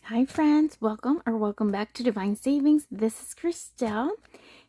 Hi friends, welcome back to Divine Savings. This is Christelle.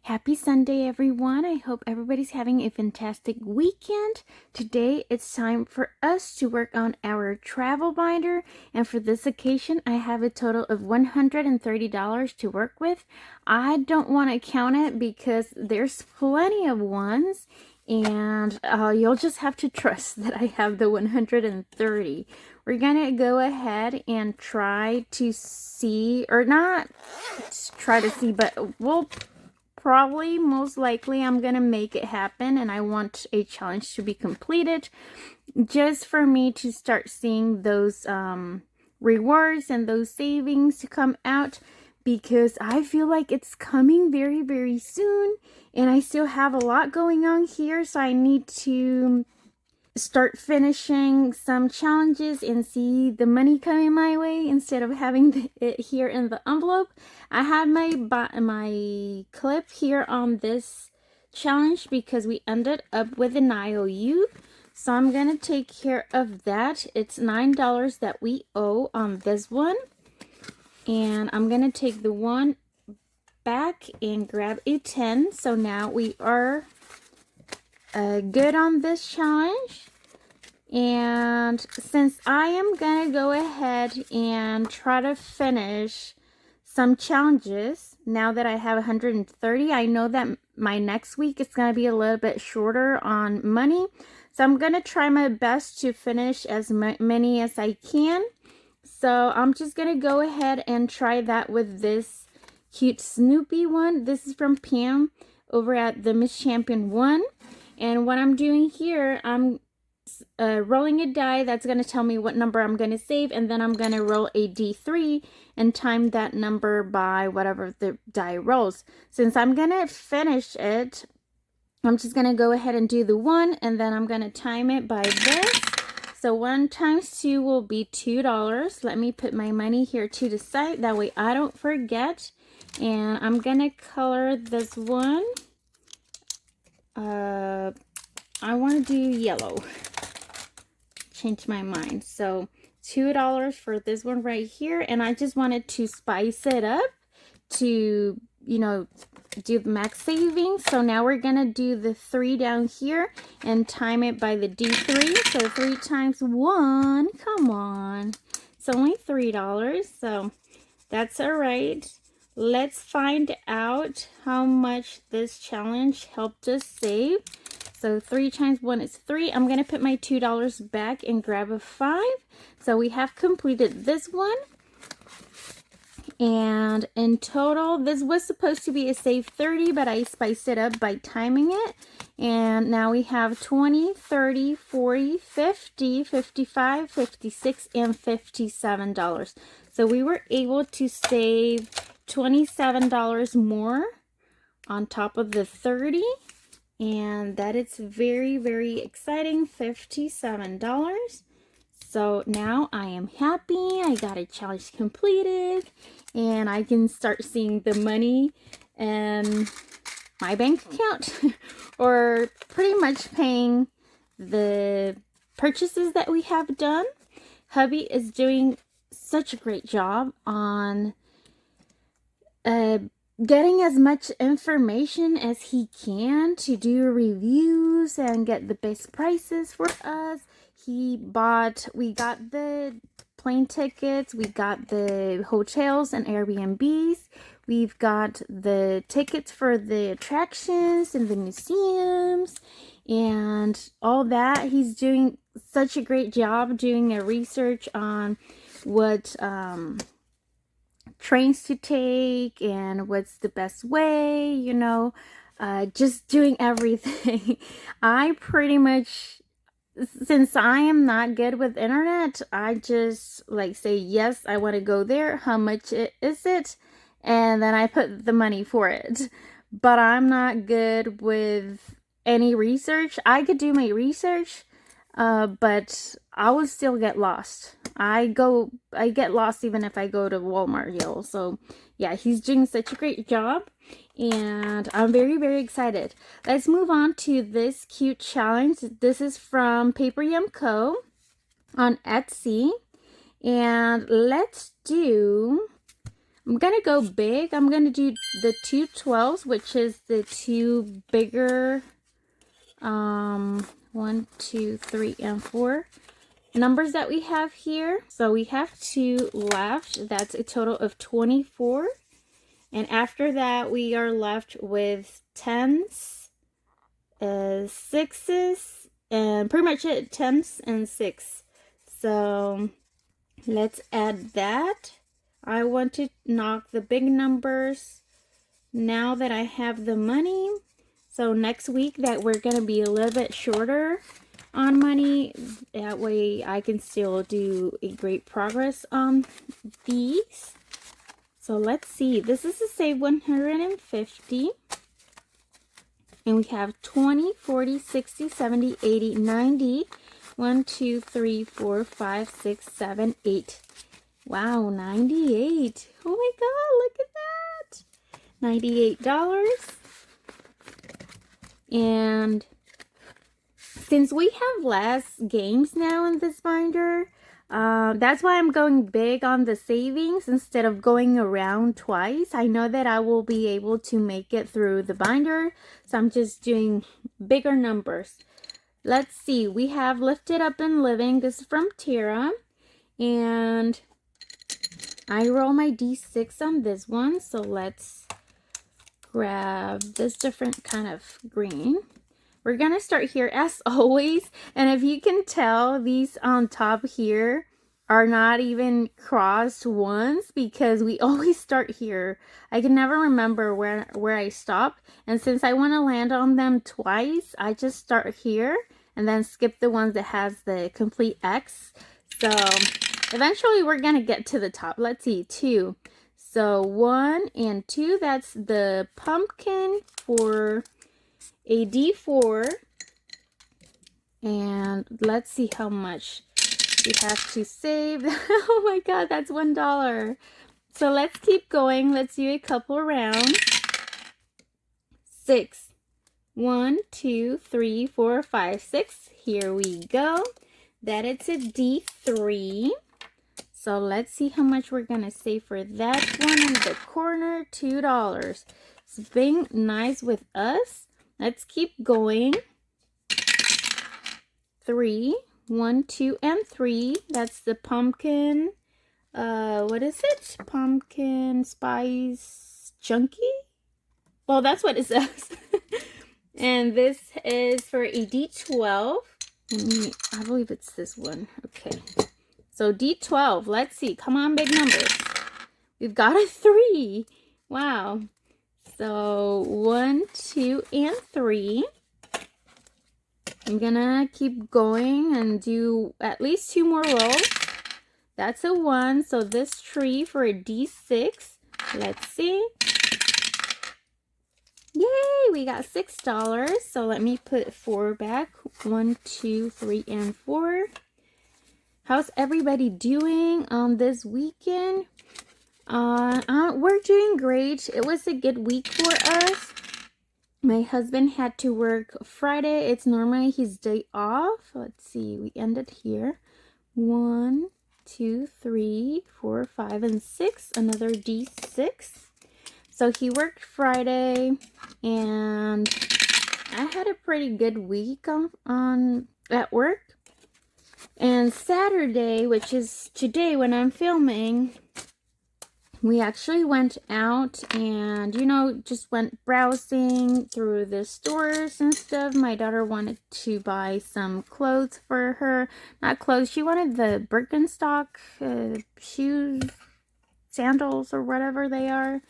Happy Sunday everyone. I hope everybody's having a fantastic weekend. Today it's time for us to work on our travel binder, and for this occasion I have a total of $130 to work with. I don't want to count it because there's plenty of ones, and you'll just have to trust that I have the 130. We're gonna go ahead and try to see, or not try to see, but we'll probably, most likely, I'm gonna make it happen, and I want a challenge to be completed just for me to start seeing those rewards and those savings to come out, because I feel like it's coming very, very soon, and I still have a lot going on here, so I need to start finishing some challenges and see the money coming my way instead of having it here in the envelope. I had my clip here on this challenge because we ended up with an IOU, so I'm gonna take care of that. It's $9 that we owe on this one, and I'm gonna take the one back and grab a 10. So now we are good on this challenge. And since I am gonna go ahead and try to finish some challenges now that I have 130, I know that my next week is gonna be a little bit shorter on money, so I'm gonna try my best to finish as many as I can. So I'm just gonna go ahead and try that with this cute Snoopy one. This is from Pam over at the Miss Champion one, and what I'm doing here, I'm rolling a die that's going to tell me what number I'm going to save, and then I'm going to roll a D3 and time that number by whatever the die rolls. Since I'm going to finish it, I'm just going to go ahead and do the 1, and then I'm going to time it by this. So 1 times 2 will be $2. Let me put my money here to the side, that way I don't forget. And I'm going to color this one. I want to do yellow. Change my mind. So $2 for this one right here, and I just wanted to spice it up to, you know, do the max savings. So now we're gonna do the 3 down here and time it by the D3. So 3 times 1, come on, it's only $3, so that's all right. Let's find out how much this challenge helped us save. So 3 times 1 is 3. I'm going to put my $2 back and grab a 5. So we have completed this one. And in total, this was supposed to be a save 30, but I spiced it up by timing it. And now we have 20, 30, 40, 50, 55, 56, and $57. So we were able to save $27 more on top of the 30. And that is very, very exciting. $57. So now I am happy. I got a challenge completed, and I can start seeing the money in my bank account or pretty much paying the purchases that we have done. Hubby is doing such a great job on getting as much information as he can to do reviews and get the best prices for us. We got the plane tickets, we got the hotels and Airbnbs, we've got the tickets for the attractions and the museums and all that. He's doing such a great job doing a research on what trains to take and what's the best way, you know, just doing everything. I pretty much, since I am not good with internet, I just like say, yes, I want to go there. How much is it? And then I put the money for it. But I'm not good with any research. I could do my research, but I would still get lost. I get lost even if I go to Walmart, y'all. So yeah, he's doing such a great job. and I'm very, very excited. Let's move on to this cute challenge. This is from DivineSavinsCo on Etsy, and let's do, I'm gonna go big. I'm gonna do the 2 12s, which is the two bigger 1, 2, 3, and 4 numbers that we have here. So we have 2 left. That's a total of 24. And after that, we are left with 10s, 6s, and pretty much it, 10s and 6. So let's add that. I want to knock the big numbers now that I have the money. So next week that we're going to be a little bit shorter on money. That way I can still do a great progress on these. So let's see. This is a save 150. And we have 20, 40, 60, 70, 80, 90. 1, 2, 3, 4, 5, 6, 7, 8. Wow, 98. Oh my God, look at that. $98. And since we have less games now in this binder, that's why I'm going big on the savings instead of going around twice. I know that I will be able to make it through the binder, so I'm just doing bigger numbers. Let's see, we have Lifted Up and Living. This is from Tara, and I roll my D6 on this one, so let's grab this different kind of green. We're gonna start here as always, and if you can tell, these on top here are not even crossed once because we always start here. I can never remember where I stop, and since I want to land on them twice, I just start here and then skip the ones that has the complete X. So eventually we're gonna get to the top. Let's see, 2. So 1 and 2, that's the pumpkin for a D4, and let's see how much we have to save. Oh my God, that's $1. So let's keep going. Let's do a couple rounds. 6. 1, 2, 3, 4, 5, 6. Here we go. That it's a D3. So let's see how much we're gonna save for that one in the corner. $2. It's being nice with us. Let's keep going. 3, 1, 2, and 3. That's the pumpkin. What is it? Pumpkin spice chunky? Well, that's what it says. And this is for a D12. I believe it's this one. Okay. So D12. Let's see. Come on, big numbers. We've got a 3. Wow. So 1, 2, and 3. I'm gonna keep going and do at least 2 more rolls. That's a 1. So this tree for a D6. Let's see. Yay! We got $6. So let me put 4 back. 1, 2, 3, and 4. How's everybody doing on this weekend? We're doing great. It was a good week for us. My husband had to work Friday. It's normally his day off. Let's see. We ended here. 1, 2, 3, 4, 5, and 6. Another D6. So he worked Friday, and I had a pretty good week at work. And Saturday, which is today when I'm filming, we actually went out and, just went browsing through the stores and stuff. My daughter wanted to buy some clothes for her. Not clothes, she wanted the Birkenstock shoes, sandals, or whatever they are.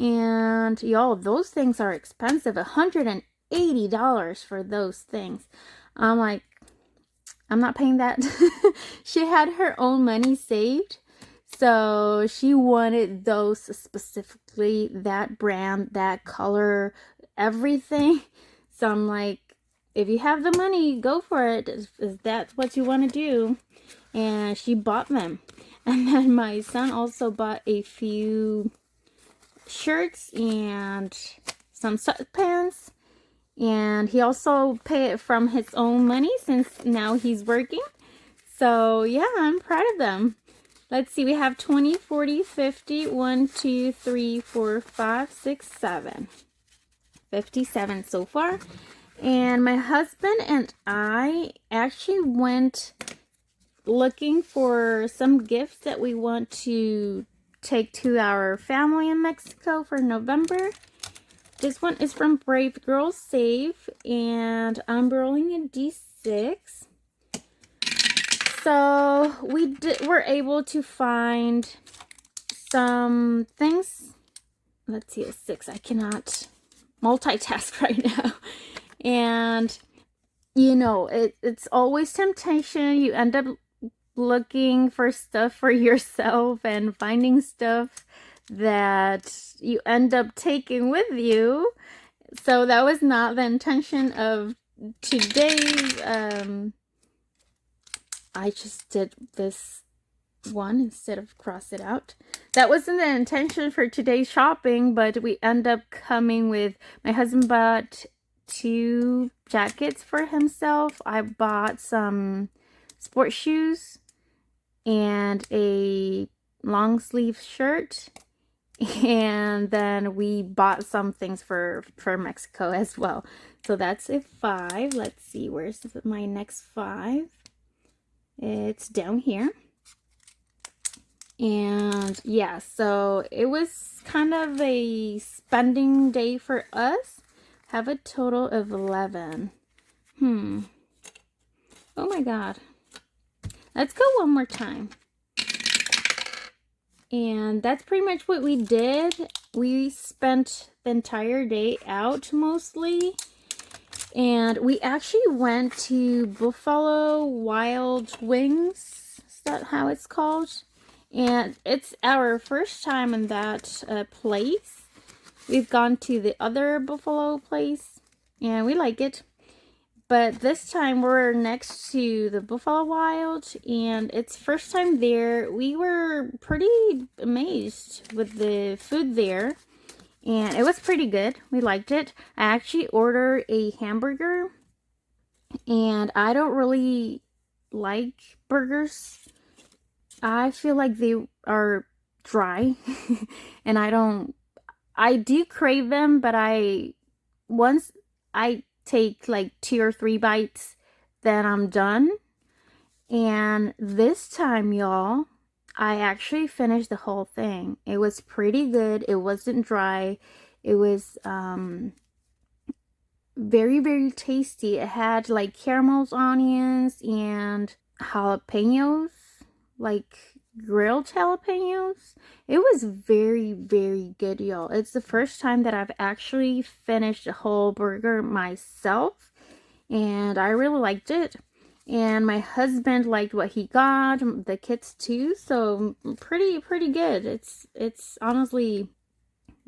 And y'all, those things are expensive. $180 for those things. I'm like, I'm not paying that. She had her own money saved. So she wanted those specifically, that brand, that color, everything. So I'm like, if you have the money, go for it. If that's what you want to do. And she bought them. And then my son also bought a few shirts and some sweatpants. And he also paid it from his own money since now he's working. So yeah, I'm proud of them. Let's see, we have 20, 40, 50, 1, 2, 3, 4, 5, 6, 7. 57 so far. And my husband and I actually went looking for some gifts that we want to take to our family in Mexico for November. This one is from Brave Girls Save, and I'm rolling a D6. So we were able to find some things. Let's see, a 6. I cannot multitask right now. And you know, it's always temptation. You end up looking for stuff for yourself and finding stuff that you end up taking with you. So that was not the intention of today's I just did this one instead of cross it out. That wasn't the intention for today's shopping, but we end up coming with, my husband bought 2 jackets for himself. I bought some sports shoes and a long sleeve shirt, and then we bought some things for Mexico as well. So that's a 5. Let's see, where's my next 5? It's down here. And yeah, so it was kind of a spending day for us. Have a total of 11. Oh my god. Let's go one more time. And that's pretty much what we did. We spent the entire day out mostly. And we actually went to Buffalo Wild Wings. Is that how it's called? And it's our first time in that place. We've gone to the other Buffalo place, and we like it. But this time we're next to the Buffalo Wild, and it's first time there. We were pretty amazed with the food there, and it was pretty good. We liked it. I actually ordered a hamburger, and I don't really like burgers. I feel like they are dry, and I do crave them, but once I take like 2 or 3 bites, then I'm done. And this time, y'all, I actually finished the whole thing. It was pretty good. It wasn't dry. It was very, very tasty. It had like caramels, onions, and jalapenos, like grilled jalapenos. It was very, very good, y'all. It's the first time that I've actually finished a whole burger myself, and I really liked it. And my husband liked what he got, the kids too, so pretty good. It's honestly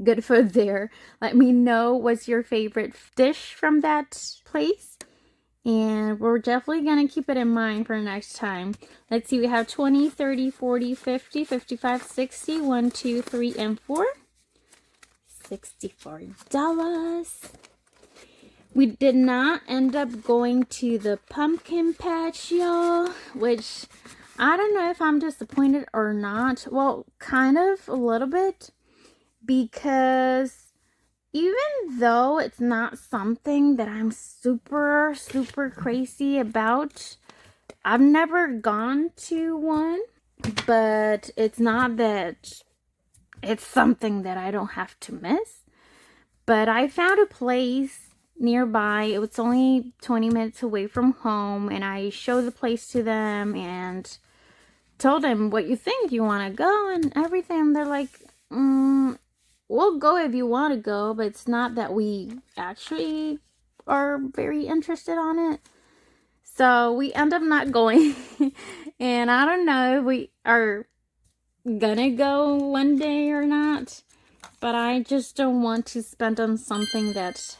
good food there. Let me know what's your favorite dish from that place, and we're definitely going to keep it in mind for next time. Let's see, we have 20, 30, 40, 50, 55, 60, 1, 2, 3, and 4. $64. We did not end up going to the pumpkin patch, y'all, which I don't know if I'm disappointed or not. Well, kind of a little bit, because even though it's not something that I'm super crazy about, I've never gone to one, but it's not that it's something that I don't have to miss. But I found a place nearby. It was only 20 minutes away from home, and I showed the place to them and told them, what you think, you want to go and everything. They're like, we'll go if you want to go, but it's not that we actually are very interested on it. So we end up not going. And I don't know if we are gonna go one day or not, but I just don't want to spend on something that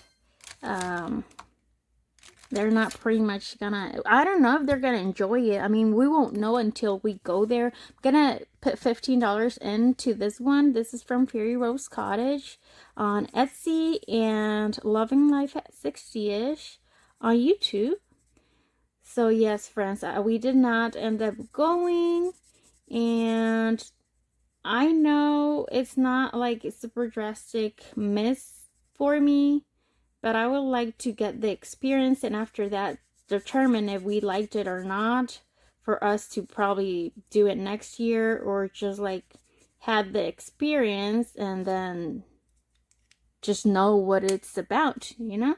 they're not pretty much gonna, I don't know if they're gonna enjoy it. I mean, we won't know until we go there. I'm gonna put $15 into this one. This is from Fairy Rose Cottage on Etsy and Loving Life at 60ish on YouTube. So yes, friends, we did not end up going, and I know it's not like a super drastic miss for me, but I would like to get the experience, and after that determine if we liked it or not, for us to probably do it next year, or just like have the experience and then just know what it's about, you know.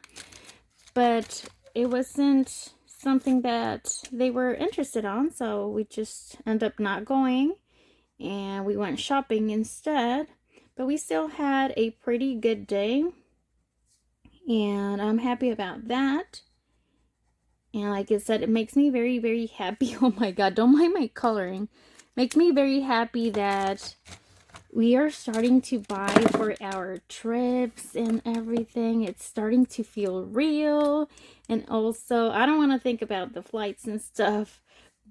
But it wasn't something that they were interested on, so we just ended up not going, and we went shopping instead. But we still had a pretty good day, and I'm happy about that. And like I said, it makes me very, very happy. Oh my god, don't mind my coloring. Makes me very happy that we are starting to buy for our trips and everything. It's starting to feel real. And also, I don't want to think about the flights and stuff,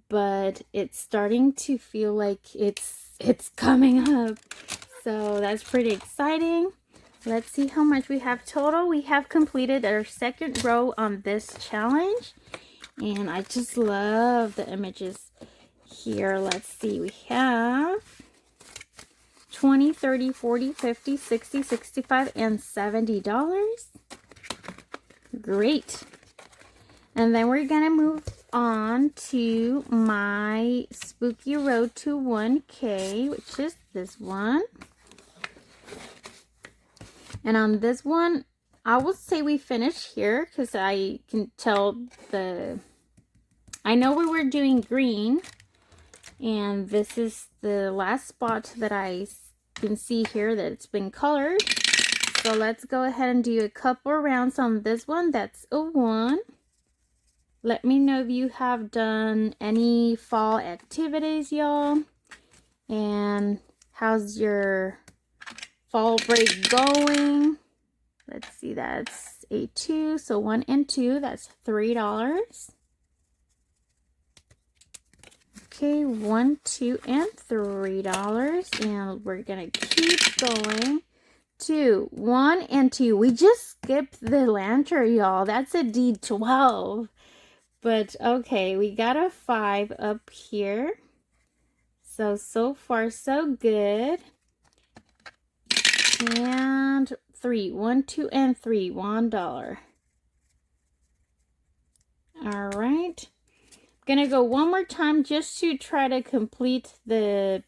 but it's starting to feel like it's coming up. So that's pretty exciting. Let's see how much we have total. We have completed our second row on this challenge, and I just love the images here. Let's see, we have 20, 30, 40, 50, 60, 65, and $70. Great. And then we're gonna move on to my Spooky Road to 1K, which is this one. And on this one, I will say we finished here because I can tell I know we were doing green, and this is the last spot that I can see here that it's been colored. So let's go ahead and do a couple rounds on this one. That's a 1. Let me know if you have done any fall activities, y'all. And how's your fall break going? Let's see, that's a 2. So 1 and 2, that's $3. Okay, 1, 2, and $3. And we're gonna keep going. 2, 1, and 2. We just skipped the lantern, y'all. That's a D12. But okay, we got a 5 up here. So far so good. And 3, 1, 2, and 3, $1. All right. I'm gonna go one more time just to try to complete the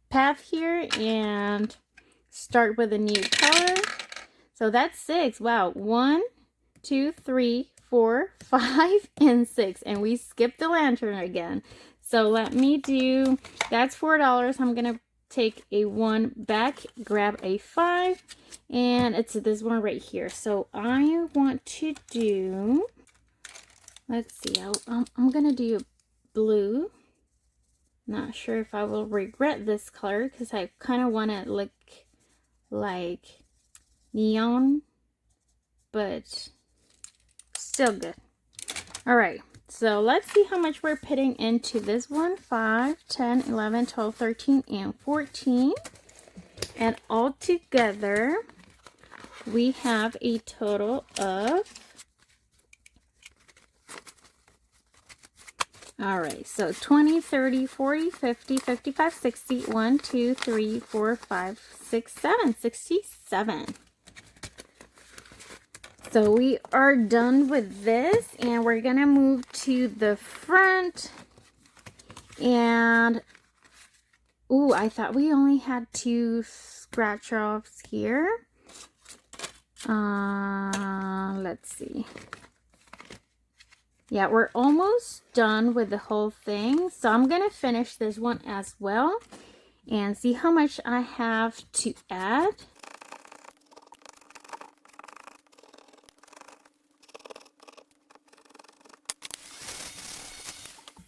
path here and start with a new color. So that's 6. Wow. 1, 2, 3, 4, 5, and 6. And we skipped the lantern again. So let me do, that's $4. I'm going to take a 1 back, grab a 5, and it's this one right here. So I want to do, let's see, I'm going to do blue. Not sure if I will regret this color because I kind of want to look like neon, but still good. All right, so let's see how much we're putting into this one. 5, 10, 11, 12, 13, and 14. And all together, we have a total of, all right, so 20, 30, 40, 50, 55, 60, 1, 2, 3, 4, 5, 6, 7, 67. So we are done with this, and we're gonna move to the front. And ooh, I thought we only had 2 scratch offs here. Let's see. Yeah, we're almost done with the whole thing. So I'm gonna finish this one as well and see how much I have to add.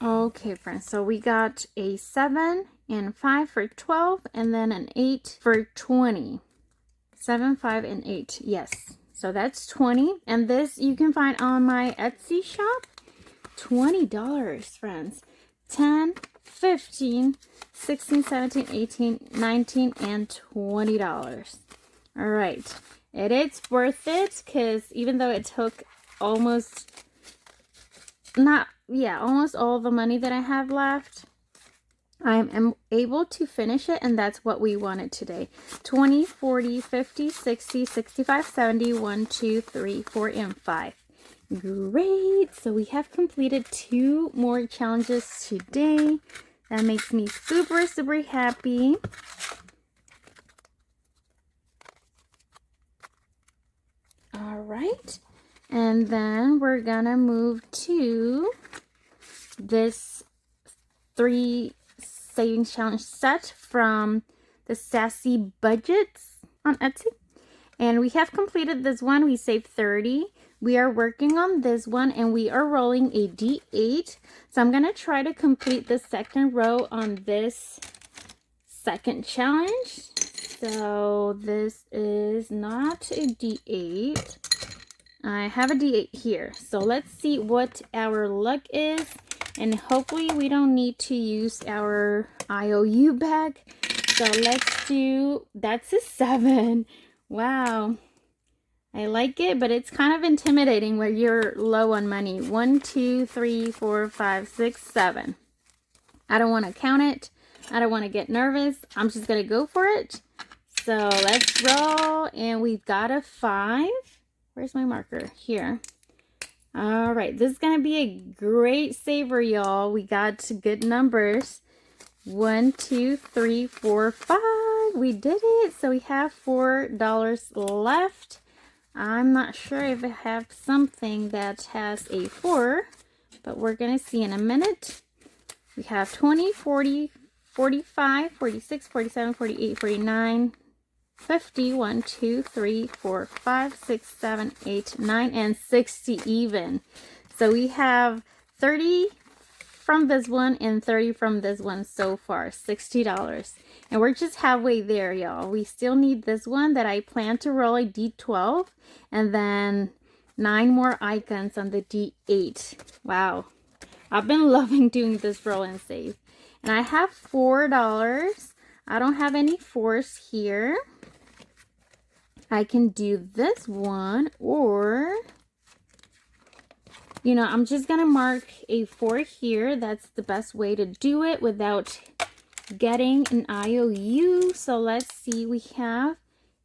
Okay, friends, so we got a 7 and 5 for 12, and then an 8 for 20. 7, 5, and 8. Yes. So that's 20. And this you can find on my Etsy shop. $20, friends. 10, 15, 16, 17, 18, 19, and $20. All right. It is worth it because even though it took almost all the money that I have left, I am able to finish it, and that's what we wanted today. 20, 40, 50, 60, 65, 70, 1, 2, 3, 4, and 5. Great. So we have completed 2 more challenges today. That makes me super, super happy. All right. And then we're gonna move to this 3 savings challenge set from the Sassy Budgets on Etsy. And we have completed this one. We saved 30. We are working on this one, and we are rolling a D8. So I'm going to try to complete the second row on this second challenge. So this is not a D8. I have a D8 here. So let's see what our luck is. And hopefully we don't need to use our IOU bag. So let's do, that's a 7. Wow. I like it, but it's kind of intimidating where you're low on money. 1, 2, 3, 4, 5, 6, 7. I don't want to count it. I don't want to get nervous. I'm just going to go for it. So let's roll. And we've got a 5. Where's my marker? Here. All right. This is going to be a great saver, y'all. We got good numbers. 1, 2, 3, 4, 5. We did it. So we have $4 left. I'm not sure if I have something that has a 4, but we're going to see in a minute. We have 20, 40, 45, 46, 47, 48, 49, 50, 1, 2, 3, 4, 5, 6, 7, 8, 9, and 60 even. So we have 30 from this one and 30 from this one so far, $60. And we're just halfway there, y'all. We still need this one that I plan to roll a D12 and then 9 more icons on the D8. Wow. I've been loving doing this roll and save. And I have $4. I don't have any 4s here. I can do this one, or you know, I'm just going to mark a 4 here. That's the best way to do it without getting an IOU. So let's see. We have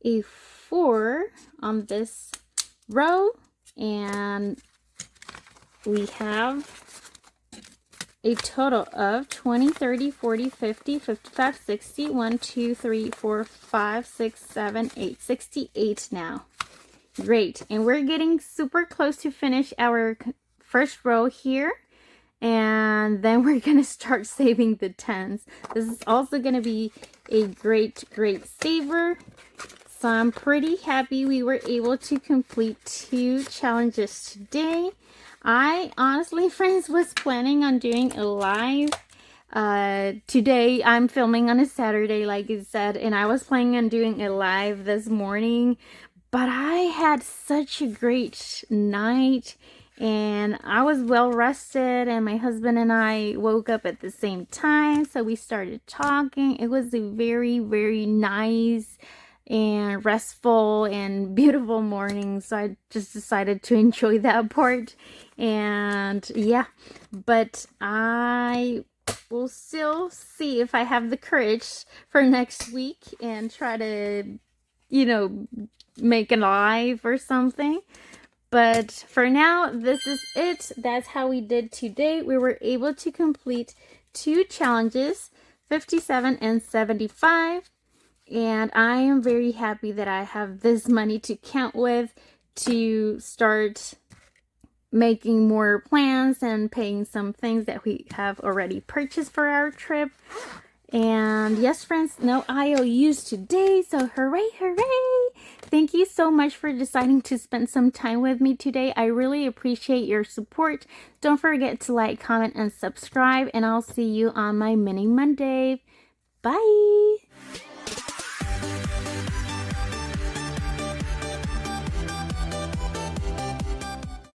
a 4 on this row. And we have a total of 20, 30, 40, 50, 55, 60. 1, 2, 3, 4, 5, 6, 7, 8. 68 now. Great. And we're getting super close to finish our first row here, and then we're gonna start saving the 10s. This is also gonna be a great saver. So I'm pretty happy we were able to complete 2 challenges today. I honestly, friends, was planning on doing a live today. I'm filming on a Saturday, like I said, and I was planning on doing a live this morning, but I had such a great night. And I was well rested, and my husband and I woke up at the same time, so we started talking. It was a very, very nice and restful and beautiful morning, so I just decided to enjoy that part. And yeah, but I will still see if I have the courage for next week and try to, you know, make a live or something. But for now, this is it. That's how we did today. We were able to complete 2 challenges, 57 and 75. And I am very happy that I have this money to count with to start making more plans and paying some things that we have already purchased for our trip. And yes, friends, no IOUs today, so hooray, hooray! Thank you so much for deciding to spend some time with me today. I really appreciate your support. Don't forget to like, comment, and subscribe, and I'll see you on my mini Monday. Bye!